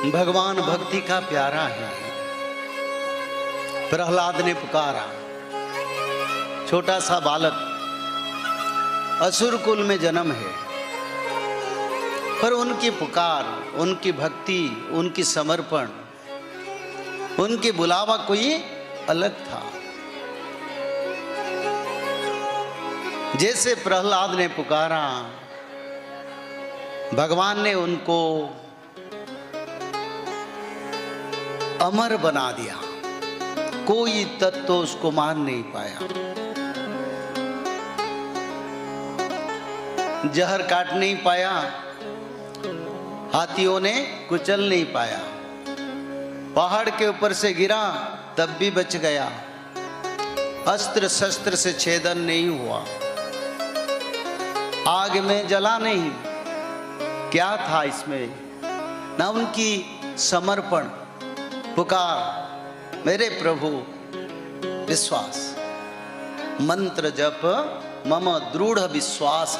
भगवान भक्ति का प्यारा है। प्रहलाद ने पुकारा, छोटा सा बालक, असुर कुल में जन्म है, पर उनकी पुकार, उनकी भक्ति, उनकी समर्पण, उनकी बुलावा कोई अलग था। जैसे प्रहलाद ने पुकारा, भगवान ने उनको अमर बना दिया। कोई तत्व उसको मार नहीं पाया, जहर काट नहीं पाया, हाथियों ने कुचल नहीं पाया, पहाड़ के ऊपर से गिरा तब भी बच गया, अस्त्र शस्त्र से छेदन नहीं हुआ, आग में जला नहीं। क्या था इसमें? ना उनकी समर्पण, पुकार, मेरे प्रभु, विश्वास, मंत्र जप मम दृढ़ विश्वास।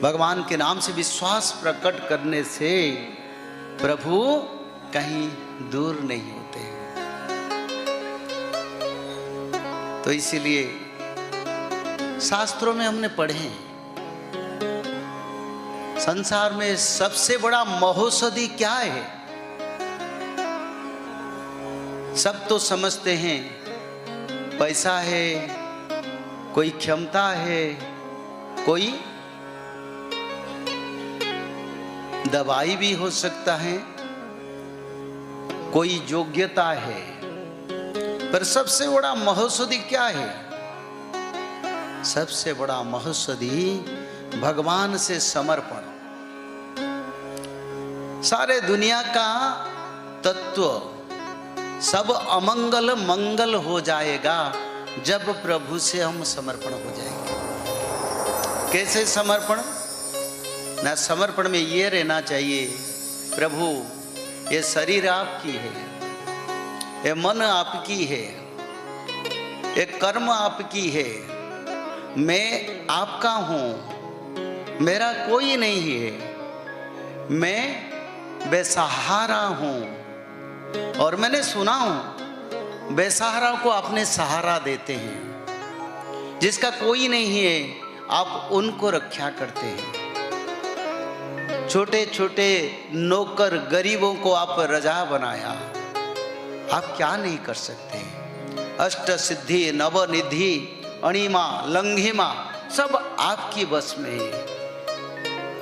भगवान के नाम से विश्वास प्रकट करने से प्रभु कहीं दूर नहीं होते। तो इसीलिए शास्त्रों में हमने पढ़े, संसार में सबसे बड़ा महौषधि क्या है? सब तो समझते हैं पैसा है, कोई क्षमता है, कोई दवाई भी हो सकता है, कोई योग्यता है, पर सबसे बड़ा महौषधि क्या है? सबसे बड़ा महौषधि भगवान से समर्पण। सारे दुनिया का तत्व सब अमंगल मंगल हो जाएगा जब प्रभु से हम समर्पण हो जाएंगे। कैसे समर्पण? ना समर्पण में ये रहना चाहिए, प्रभु ये शरीर आपकी है, ये मन आपकी है, ये कर्म आपकी है, मैं आपका हूँ, मेरा कोई नहीं है, मैं बेसहारा हूँ। और मैंने सुना हूं बेसहारा को अपने सहारा देते हैं, जिसका कोई नहीं है आप उनको रक्षा करते हैं। छोटे छोटे नौकर गरीबों को आप रजा बनाया, आप क्या नहीं कर सकते? अष्ट सिद्धि नवनिधि अणिमा लंघिमा सब आपकी बस में है।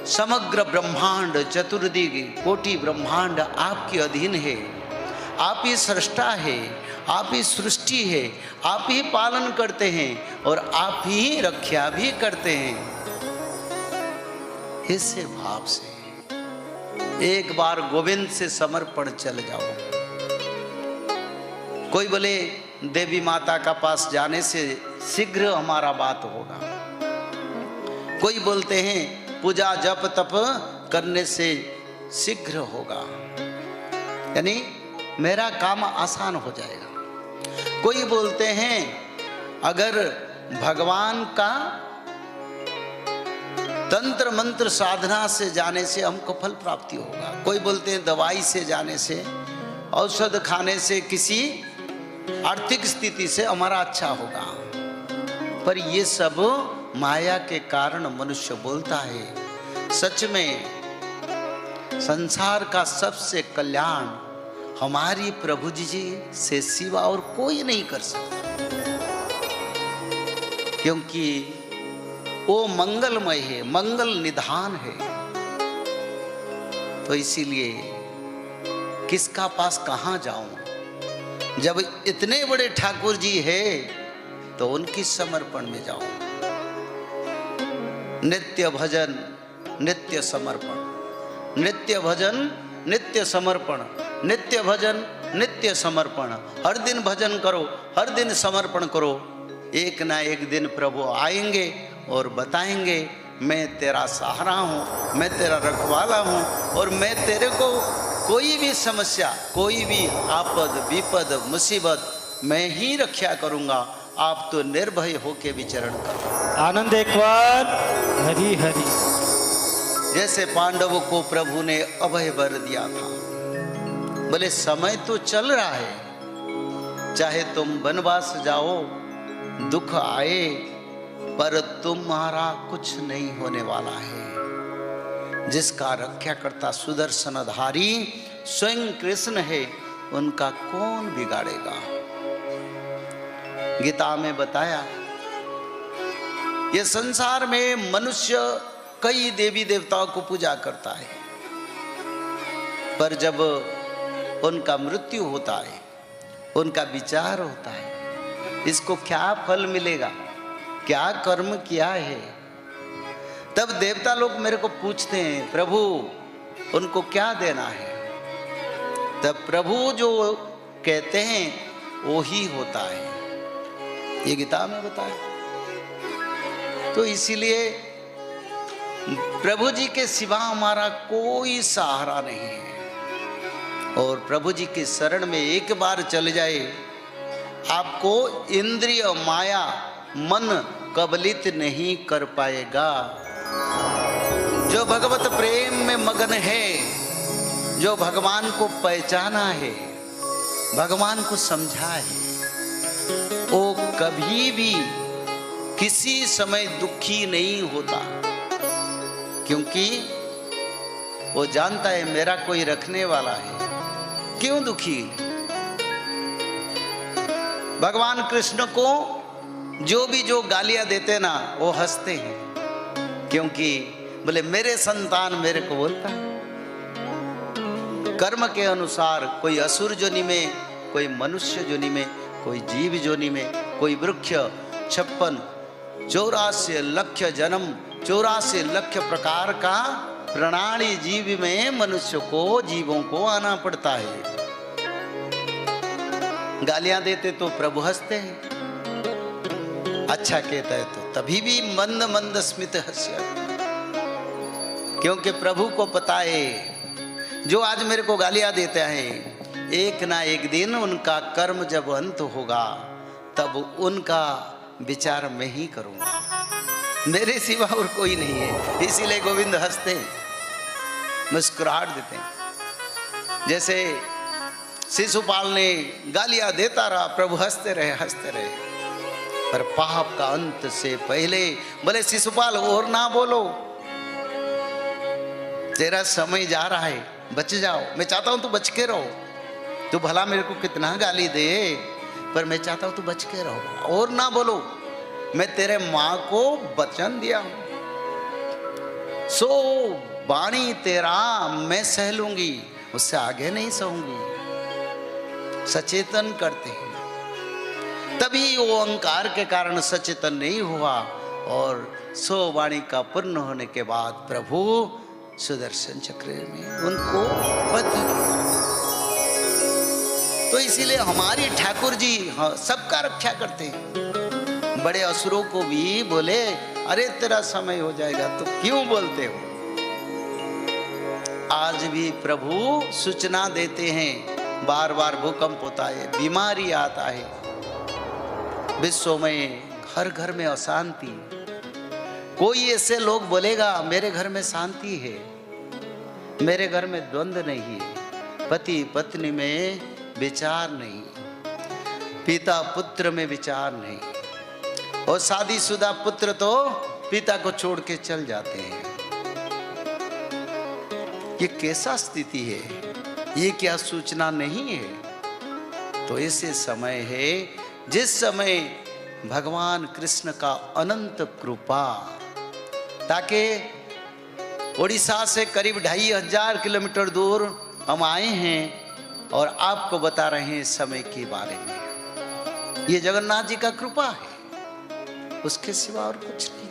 समग्र ब्रह्मांड चतुर्दिग कोटि ब्रह्मांड आपके अधीन है। आप ही सृष्टा है, आप ही सृष्टि है, आप ही पालन करते हैं और आप ही रक्षा भी करते हैं। इसे भाव से एक बार गोविंद से समर्पण चल जाओ। कोई बोले देवी माता का पास जाने से शीघ्र हमारा बात होगा, कोई बोलते हैं पूजा जप तप करने से शीघ्र होगा, यानी मेरा काम आसान हो जाएगा। कोई बोलते हैं अगर भगवान का तंत्र मंत्र साधना से जाने से हमको फल प्राप्ति होगा। कोई बोलते हैं दवाई से जाने से, औषध खाने से, किसी आर्थिक स्थिति से हमारा अच्छा होगा। पर ये सब माया के कारण मनुष्य बोलता है। सच में संसार का सबसे कल्याण हमारी प्रभु जी से सिवा और कोई नहीं कर सकता, क्योंकि वो मंगलमय है, मंगल निधान है। तो इसीलिए किसका पास कहाँ जाऊं? जब इतने बड़े ठाकुर जी है तो उनकी समर्पण में जाऊं। नित्य भजन नित्य समर्पण, नित्य भजन नित्य समर्पण, नित्य भजन नित्य समर्पण। हर दिन भजन करो, हर दिन समर्पण करो। एक ना एक दिन प्रभु आएंगे और बताएंगे मैं तेरा सहारा हूँ, मैं तेरा रखवाला हूँ और मैं तेरे को कोई भी समस्या, कोई भी आपद विपद मुसीबत मैं ही रक्षा करूँगा। आप तो निर्भय होके विचरण करो। आनंद एक बार हरि हरि। जैसे पांडवों को प्रभु ने अभय वर दिया था। बोले समय तो चल रहा है, चाहे तुम वनवास जाओ, दुख आए, पर तुम्हारा कुछ नहीं होने वाला है। जिसका रक्षा करता सुदर्शनधारी स्वयं कृष्ण है, उनका कौन बिगाड़ेगा। गीता में बताया, ये संसार में मनुष्य कई देवी देवताओं को पूजा करता है, पर जब उनका मृत्यु होता है, उनका विचार होता है, इसको क्या फल मिलेगा, क्या कर्म किया है, तब देवता लोग मेरे को पूछते हैं, प्रभु उनको क्या देना है। तब प्रभु जो कहते हैं वो ही होता है, ये गीता में बताया। तो इसीलिए प्रभु जी के सिवा हमारा कोई सहारा नहीं है, और प्रभु जी के शरण में एक बार चले जाए, आपको इंद्रिय माया मन कबलित नहीं कर पाएगा। जो भगवत प्रेम में मगन है, जो भगवान को पहचाना है, भगवान को समझा है, वो कभी भी किसी समय दुखी नहीं होता, क्योंकि वो जानता है मेरा कोई रखने वाला है। क्यों दुखी? भगवान कृष्ण को जो गालियां देते ना, वो हंसते हैं, क्योंकि बोले मेरे संतान मेरे को बोलता है। कर्म के अनुसार कोई असुर जोनि में, कोई मनुष्य जोनि में, कोई जीव जोनि में, कोई वृक्ष 56 84 लाख जन्म 84 लाख प्रकार का प्राणी जीव में मनुष्य को, जीवों को आना पड़ता है। गालियां देते तो प्रभु हंसते हैं, अच्छा कहता है तो तभी भी मंद मंद स्मित हंस्य, क्योंकि प्रभु को पता है जो आज मेरे को गालियां देते हैं, एक ना एक दिन उनका कर्म जब अंत होगा, तब उनका विचार मैं ही करूंगा, मेरे सिवा और कोई नहीं है। इसीलिए गोविंद हंसते हैं, मुस्कुराहट देते हैं। जैसे शिशुपाल ने गालियां देता रहा, प्रभु हंसते रहे, पर पाप का अंत से पहले बोले शिशुपाल और ना बोलो, तेरा समय जा रहा है, बच जाओ। मैं चाहता हूं तू बच के रहो, तू भला मेरे को कितना गाली दे, पर मैं चाहता हूं तू बच के रहो, और ना बोलो। मैं तेरे माँ को वचन दिया हूं, सो वाणी तेरा मैं सह लूंगी, उससे आगे नहीं सहूंगी। सचेतन करते हैं, तभी वो अहंकार के कारण सचेतन नहीं हुआ, और सो वाणी का पूर्ण होने के बाद प्रभु सुदर्शन चक्र में उनको बद्ध किया। तो इसीलिए हमारी ठाकुर जी सबका रक्षा करते हैं। बड़े असुरों को भी बोले, अरे तेरा समय हो जाएगा, तो क्यों बोलते हो। आज भी प्रभु सूचना देते हैं, बार बार भूकंप होता है, बीमारी आता है, विश्व में हर घर में अशांति। कोई ऐसे लोग बोलेगा मेरे घर में शांति है, मेरे घर में द्वंद्व नहीं है, पति पत्नी में विचार नहीं, पिता पुत्र में विचार नहीं, और शादीशुदा पुत्र तो पिता को छोड़ के चल जाते हैं। ये कैसा स्थिति है, ये क्या सूचना नहीं है। तो ऐसे समय है जिस समय भगवान कृष्ण का अनंत कृपा, ताकि उड़ीसा से करीब 2500 किलोमीटर दूर हम आए हैं और आपको बता रहे हैं समय के बारे में। ये जगन्नाथ जी का कृपा है, उसके सिवा और कुछ नहीं।